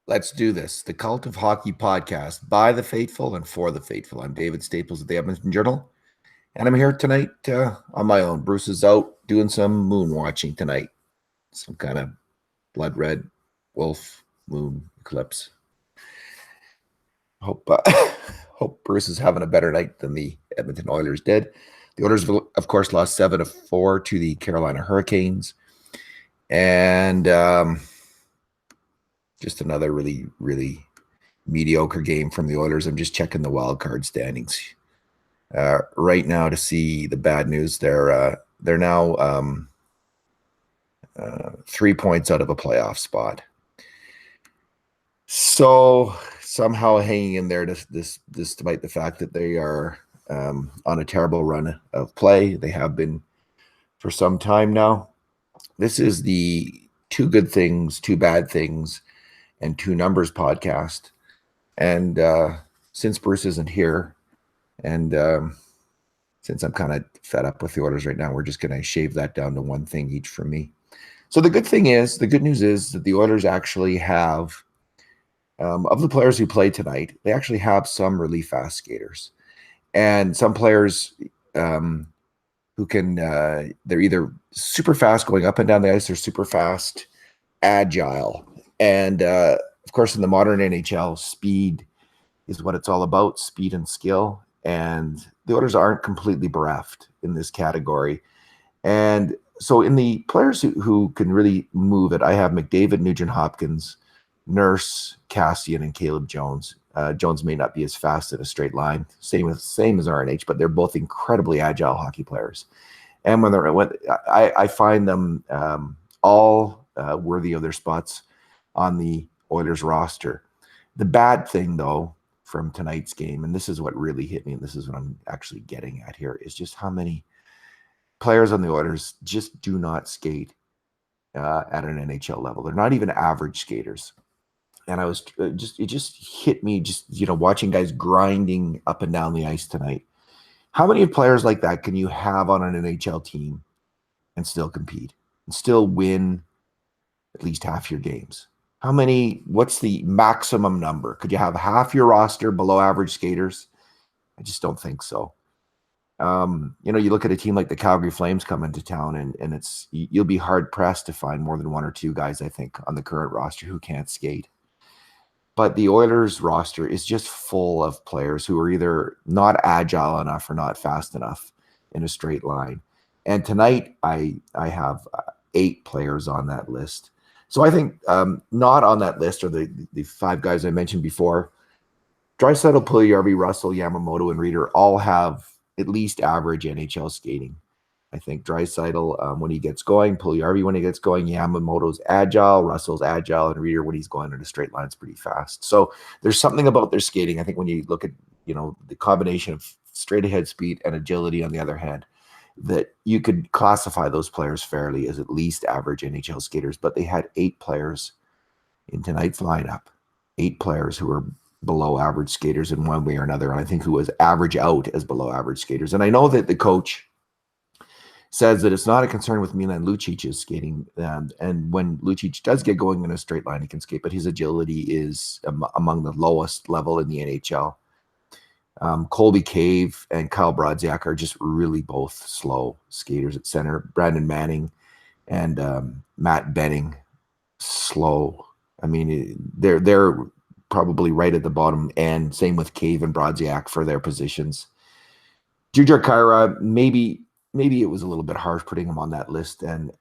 Let's do this. The Cult of Hockey podcast by the faithful and for the faithful. I'm David Staples of the Edmonton Journal, and I'm here tonight on my own. Bruce is out doing some moon watching tonight, some kind of blood red wolf moon eclipse. Hope hope Bruce is having a better night than the Edmonton Oilers did. The Oilers, of course, lost 7-4 to the Carolina Hurricanes, and just another really, really mediocre game from the Oilers. I'm just checking the wild card standings right now to see the bad news. They're now 3 points out of a playoff spot. So somehow hanging in there, despite the fact that they are on a terrible run of play. They have been for some time now. This is the Two Good Things, Two Bad Things, and Two Numbers podcast. And since Bruce isn't here, and since I'm kind of fed up with the Oilers right now, we're just going to shave that down to one thing each from me. So the good news is that the Oilers actually have, of the players who play tonight, they actually have some really fast skaters. And some players who can, they're either super fast going up and down the ice or super fast, agile. And of course, in the modern NHL, speed is what it's all about, speed and skill. And the Oilers aren't completely bereft in this category. And so in the players who can really move it, I have McDavid, Nugent-Hopkins, Nurse, Cassian, and Caleb Jones. Jones may not be as fast in a straight line, same as RNH, but they're both incredibly agile hockey players. And I find them all worthy of their spots on the Oilers roster. The bad thing, though, from tonight's game, and this is what really hit me, and this is what I'm actually getting at here, is just how many players on the Oilers just do not skate at an NHL level. They're not even average skaters. And I was it just hit me, just, watching guys grinding up and down the ice tonight. How many players like that can you have on an NHL team and still compete and still win at least half your games? What's the maximum number? Could you have half your roster below average skaters? I just don't think so. You look at a team like the Calgary Flames come into town, and you'll be hard pressed to find more than one or two guys, I think, on the current roster who can't skate. But the Oilers roster is just full of players who are either not agile enough or not fast enough in a straight line. And tonight, I have 8 players on that list. So I think not on that list are the 5 guys I mentioned before. Draisaitl, Puljujarvi, Russell, Yamamoto, and Reeder all have at least average NHL skating. I think Draisaitl, when he gets going, Puljujarvi when he gets going, Yamamoto's agile, Russell's agile, and Reeder when he's going in a straight line is pretty fast. So there's something about their skating. I think when you look at, the combination of straight ahead speed and agility on the other hand, that you could classify those players fairly as at least average NHL skaters. But they had 8 players in tonight's lineup, 8 players who were below average skaters in one way or another. And I think who was average out as below average skaters. And I know that the coach says that it's not a concern with Milan Lucic's skating. And when Lucic does get going in a straight line, he can skate, but his agility is among the lowest level in the NHL. Colby Cave and Kyle Brodziak are just really both slow skaters at center. Brandon Manning and Matt Benning, slow. I mean, they're probably right at the bottom, and same with Cave and Brodziak for their positions. Jujhar Khaira, maybe it was a little bit harsh putting him on that list, and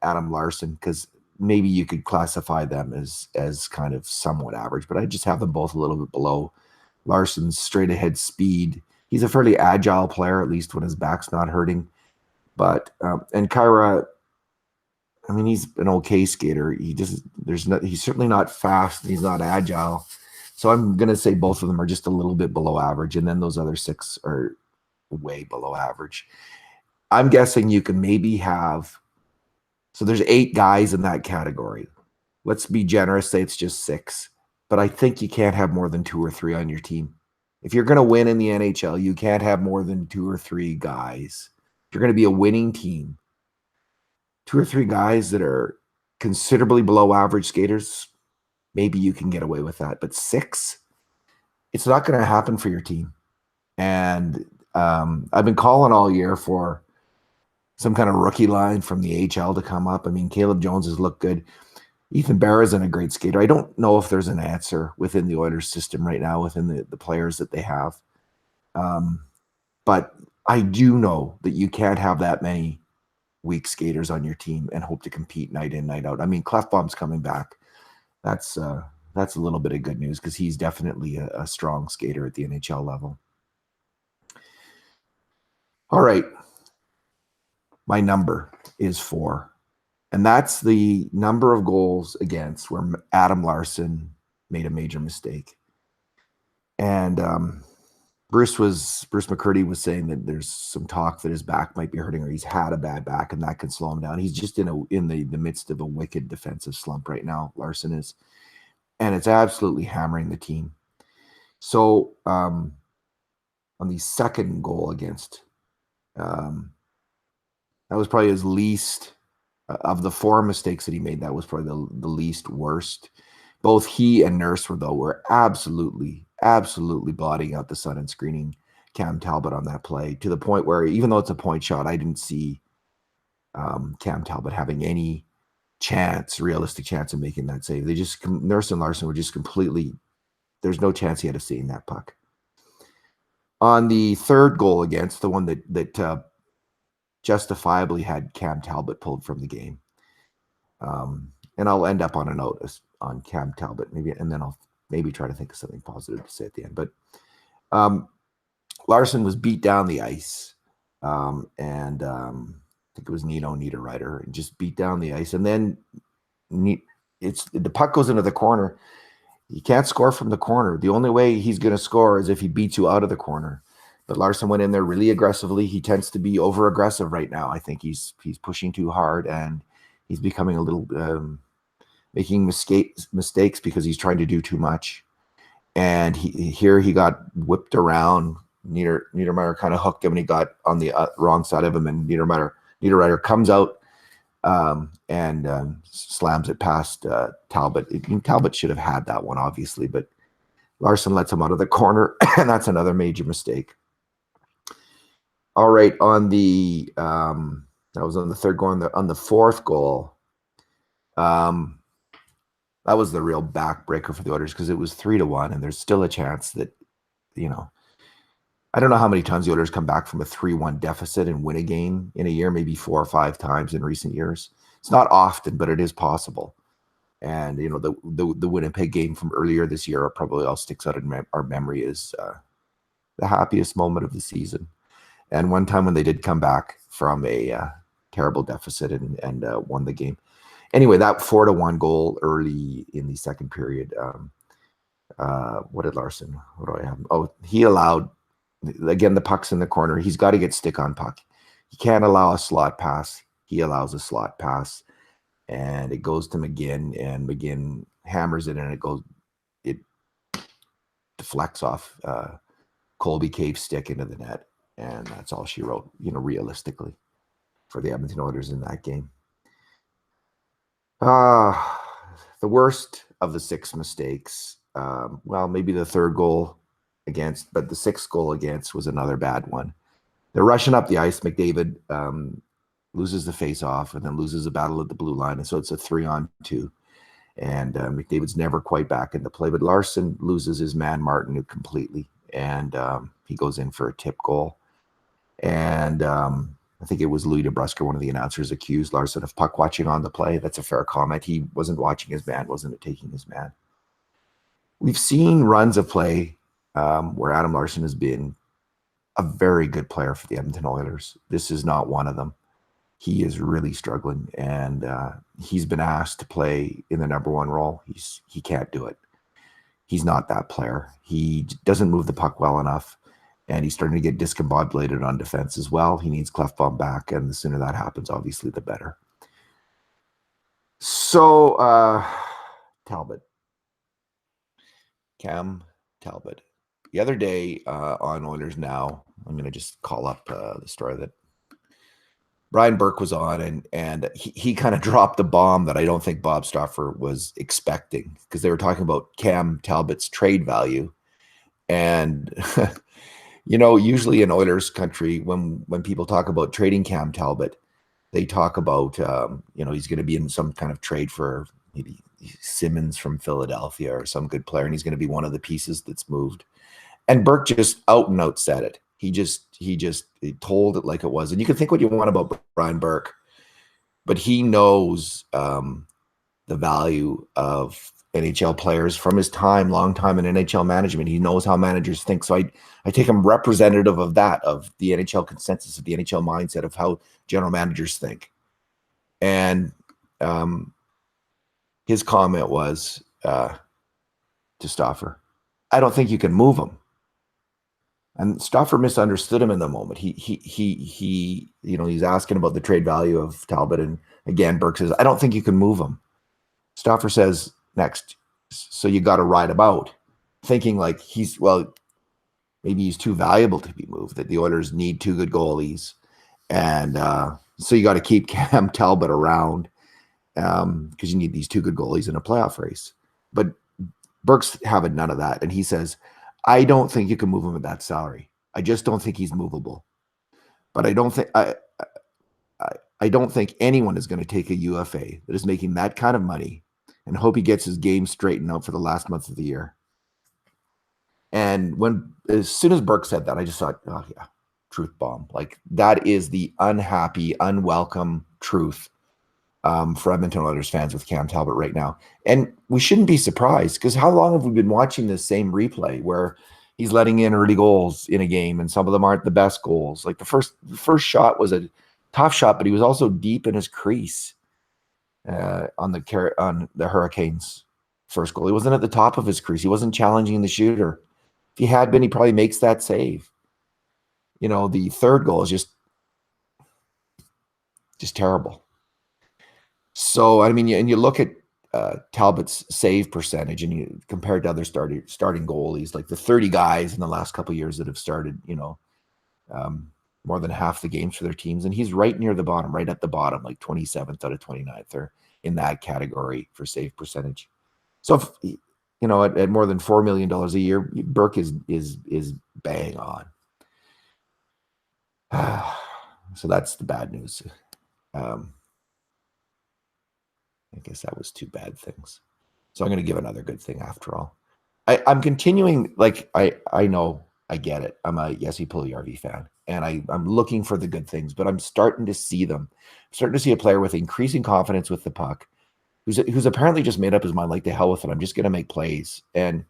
Adam Larson, because maybe you could classify them as kind of somewhat average, but I just have them both a little bit below. Larson's straight ahead speed. He's a fairly agile player, at least when his back's not hurting. But and Khaira, I mean, he's an okay skater. He's certainly not fast. He's not agile. So I'm going to say both of them are just a little bit below average. And then those other 6 are way below average. I'm guessing you can maybe have, so there's 8 guys in that category. Let's be generous, say it's just 6. But I think you can't have more than 2 or 3 on your team. If you're going to win in the NHL, you can't have more than 2 or 3 guys. If you're going to be a winning team, 2 or 3 guys that are considerably below average skaters, maybe you can get away with that. But 6, it's not going to happen for your team. And I've been calling all year for some kind of rookie line from the AHL to come up. I mean, Caleb Jones has looked good. Ethan Bear isn't a great skater. I don't know if there's an answer within the Oilers system right now, within the players that they have. But I do know that you can't have that many weak skaters on your team and hope to compete night in, night out. I mean, Clefbaum's coming back. That's a little bit of good news because he's definitely a strong skater at the NHL level. All right. My number is 4. And that's the number of goals against where Adam Larson made a major mistake. And Bruce McCurdy was saying that there's some talk that his back might be hurting, or he's had a bad back, and that can slow him down. He's just in the midst of a wicked defensive slump right now. Larson is, and it's absolutely hammering the team. So on the second goal against, that was probably his least of the 4 mistakes that he made. That was probably the least worst. Both he and Nurse were absolutely blotting out the sun and screening Cam Talbot on that play, to the point where, even though it's a point shot, I didn't see Cam Talbot having any realistic chance of making that save. Nurse and Larson were just completely, there's no chance he had a say in that puck. On the third goal against, the one that justifiably had Cam Talbot pulled from the game. And I'll end up on a note on Cam Talbot, maybe, and then I'll maybe try to think of something positive to say at the end. But Larson was beat down the ice, and I think it was Nino Niederreiter, and just beat down the ice. And then the puck goes into the corner. He can't score from the corner. The only way he's going to score is if he beats you out of the corner. But Larson went in there really aggressively. He tends to be over aggressive right now. I think he's pushing too hard, and he's becoming a little making mistakes because he's trying to do too much. And he got whipped around. Niederreiter kind of hooked him, and he got on the wrong side of him, and Niederreiter comes out and slams it past Talbot. Talbot should have had that one, obviously, but Larson lets him out of the corner, and that's another major mistake. All right, on the that was on the third goal. On the fourth goal, that was the real backbreaker for the Oilers, because it was 3-1, and there's still a chance that, I don't know how many times the Oilers come back from a 3-1 deficit and win a game in a year, maybe 4 or 5 times in recent years. It's not often, but it is possible. And the Winnipeg game from earlier this year probably all sticks out in our memory as the happiest moment of the season. And one time when they did come back from a terrible deficit and won the game. Anyway, that 4-1 goal early in the second period. What did Larson? What do I have? Oh, he allowed, again, the puck's in the corner. He's got to get stick on puck. He can't allow a slot pass. He allows a slot pass, and it goes to McGinn, and McGinn hammers it, and it deflects off Colby Cave's stick into the net, and that's all she wrote, realistically, for the Edmonton Oilers in that game. The worst of the 6 mistakes, well, maybe the third goal against, but the 6th goal against was another bad one. They're rushing up the ice. McDavid loses the face-off and then loses the battle at the blue line, and so it's a 3-on-2. And McDavid's never quite back into play, but Larson loses his man Martin completely, and he goes in for a tip goal. And I think it was Louis DeBrusker, one of the announcers, accused Larson of puck watching on the play. That's a fair comment. He wasn't watching his man, wasn't taking his man. We've seen runs of play where Adam Larson has been a very good player for the Edmonton Oilers. This is not one of them. He is really struggling, and he's been asked to play in the number 1 role. He can't do it. He's not that player. He doesn't move the puck well enough, and he's starting to get discombobulated on defense as well. He needs Clefbaum back, and the sooner that happens, obviously, the better. So, Talbot. Cam Talbot. The other day on Oilers Now, I'm going to just call up the story that Brian Burke was on, and he kind of dropped the bomb that I don't think Bob Stauffer was expecting, because they were talking about Cam Talbot's trade value. And usually in Oilers country, when people talk about trading Cam Talbot, they talk about he's going to be in some kind of trade for maybe Simmons from Philadelphia or some good player, and he's going to be one of the pieces that's moved. And Burke just out and out said it. He told it like it was. And you can think what you want about Brian Burke, but he knows the value of NHL players from his long time in NHL management. He knows how managers think. So I take him representative of that, of the NHL consensus, of the NHL mindset of how general managers think. And his comment was to Stauffer, I don't think you can move him. And Stauffer misunderstood him in the moment. He's asking about the trade value of Talbot, and again, Burke says, I don't think you can move him. Stauffer says next, so you got to ride him out, thinking like maybe he's too valuable to be moved, that the Oilers need two good goalies. And so you got to keep Cam Talbot around because you need these two good goalies in a playoff race. But Burke's having none of that. And he says, I don't think you can move him at that salary. I just don't think he's movable. But I don't think anyone is going to take a UFA that is making that kind of money and hope he gets his game straightened out for the last month of the year. And as soon as Burke said that, I just thought, oh yeah, truth bomb. Like, that is the unhappy, unwelcome truth for Edmonton Oilers fans with Cam Talbot right now. And we shouldn't be surprised, because how long have we been watching this same replay where he's letting in early goals in a game and some of them aren't the best goals? Like the first shot was a tough shot, but he was also deep in his crease on the Hurricanes' first goal. He wasn't at the top of his crease. He wasn't challenging the shooter. If he had been, he probably makes that save. The third goal is just terrible. So, I mean, and you look at Talbot's save percentage and you compare it to other starting goalies, like the 30 guys in the last couple of years that have started, more than half the games for their teams. And he's right near the bottom, right at the bottom, like 27th out of 29th, or in that category for save percentage. So, at more than $4 million a year, Burke is bang on. So that's the bad news. I guess that was two bad things. So I'm going to give another good thing after all. I'm continuing, like, I know, I get it. I'm a Jesse Puljujarvi fan, and I'm looking for the good things, but I'm starting to see them. I'm starting to see a player with increasing confidence with the puck, who's apparently just made up his mind, like, to hell with it. I'm just going to make plays. And,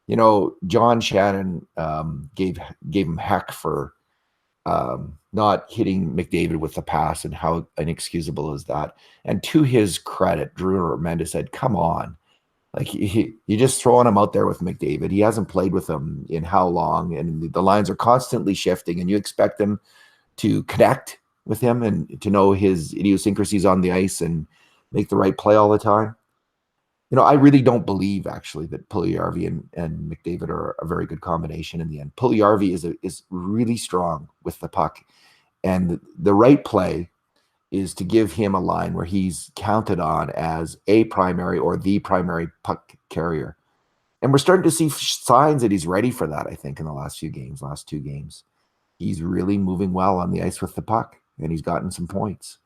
John Shannon gave him heck for not hitting McDavid with the pass, and how inexcusable is that. And to his credit, Drew Mendes said, come on. Like, you're just throwing him out there with McDavid. He hasn't played with him in how long, and the lines are constantly shifting, and you expect him to connect with him and to know his idiosyncrasies on the ice and make the right play all the time. I really don't believe, actually, that Puljujarvi and McDavid are a very good combination in the end. Puljujarvi is really strong with the puck, and the right play is to give him a line where he's counted on as a primary or the primary puck carrier. And we're starting to see signs that he's ready for that, I think, in the last two games. He's really moving well on the ice with the puck, and he's gotten some points.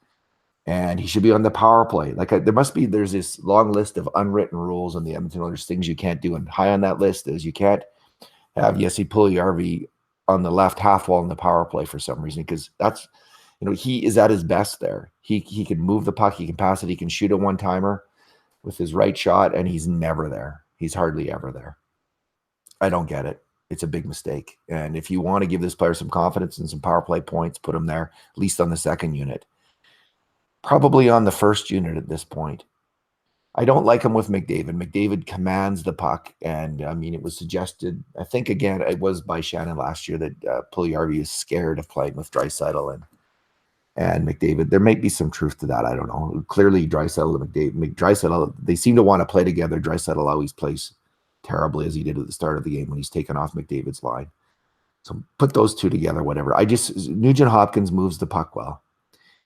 And he should be on the power play. Like, there's this long list of unwritten rules on the Edmonton Oilers, things you can't do. And high on that list is you can't have Jesse Puljujarvi on the left half wall in the power play for some reason, because that's, he is at his best there. He can move the puck, he can pass it, he can shoot a one-timer with his right shot, and he's never there. He's hardly ever there. I don't get it. It's a big mistake. And if you want to give this player some confidence and some power play points, put him there, at least on the second unit. Probably on the first unit at this point. I don't like him with McDavid. McDavid commands the puck, and I mean, it was suggested, I think, again, it was by Shannon last year, that Puljujarvi is scared of playing with Draisaitl and McDavid. There might be some truth to that. I don't know. Clearly, Draisaitl and Draisaitl, they seem to want to play together. Draisaitl always plays terribly, as he did at the start of the game when he's taken off McDavid's line. So put those two together, whatever. Nugent Hopkins moves the puck well.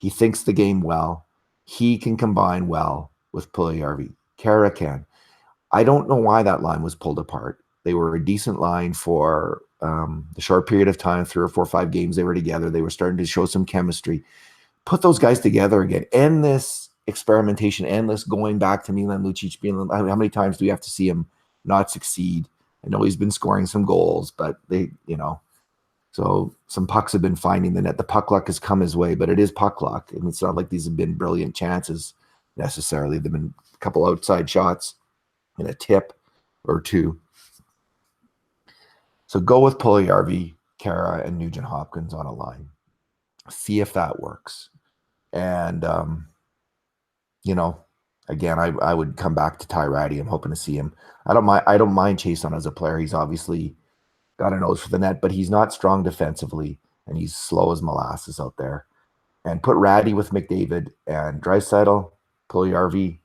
He thinks the game well. He can combine well with Puljujarvi. Kara can. I don't know why that line was pulled apart. They were a decent line for the short period of time, 3 or 4 or 5 games they were together. They were starting to show some chemistry. Put those guys together again. End this experimentation, endless going back to Milan Lucic. How many times do we have to see him not succeed? I know he's been scoring some goals, but so some pucks have been finding the net. The puck luck has come his way, but it is puck luck. I mean, it's not like these have been brilliant chances necessarily. They've been a couple outside shots and a tip or two. So go with Puljujarvi, Kara, and Nugent Hopkins on a line. See if that works. And, again, I would come back to Ty Ratty. I'm hoping to see him. I don't mind Chase on as a player. He's obviously got a nose for the net, but he's not strong defensively, and he's slow as molasses out there. And put Ratty with McDavid and Draisaitl, Puljujarvi,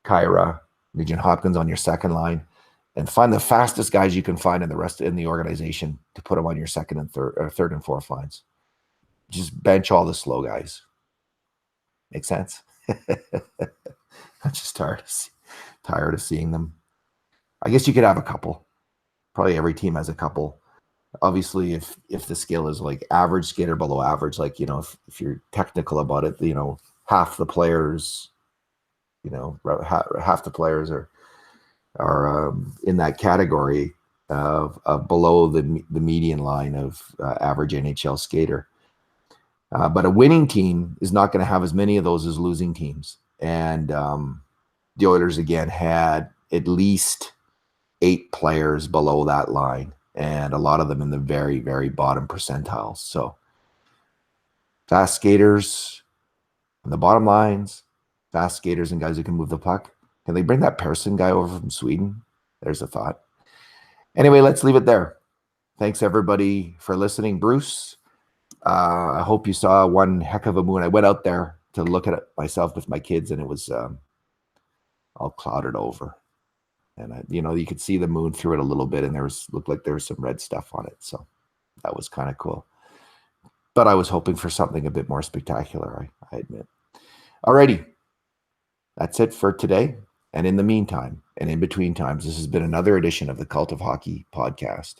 Kyra, Nugent Hopkins on your second line, and find the fastest guys you can find in the organization to put them on your second and third and fourth lines. Just bench all the slow guys. Make sense? I'm just tired of seeing them. I guess you could have a couple. Probably every team has a couple. Obviously, if the skill is like average skater below average, like, if you're technical about it, half the players, half the players are in that category of below the median line of average NHL skater. But a winning team is not going to have as many of those as losing teams. And the Oilers, again, had at least 8 players below that line, and a lot of them in the very, very bottom percentiles. So fast skaters on the bottom lines, fast skaters and guys who can move the puck. Can they bring that Persson guy over from Sweden? There's a thought. Anyway, let's leave it there. Thanks, everybody, for listening. Bruce, I hope you saw one heck of a moon. I went out there to look at it myself with my kids, and it was all clouded over. And, you could see the moon through it a little bit, and looked like there was some red stuff on it. So that was kind of cool. But I was hoping for something a bit more spectacular, I admit. Alrighty. That's it for today. And in the meantime, and in between times, this has been another edition of the Cult of Hockey podcast.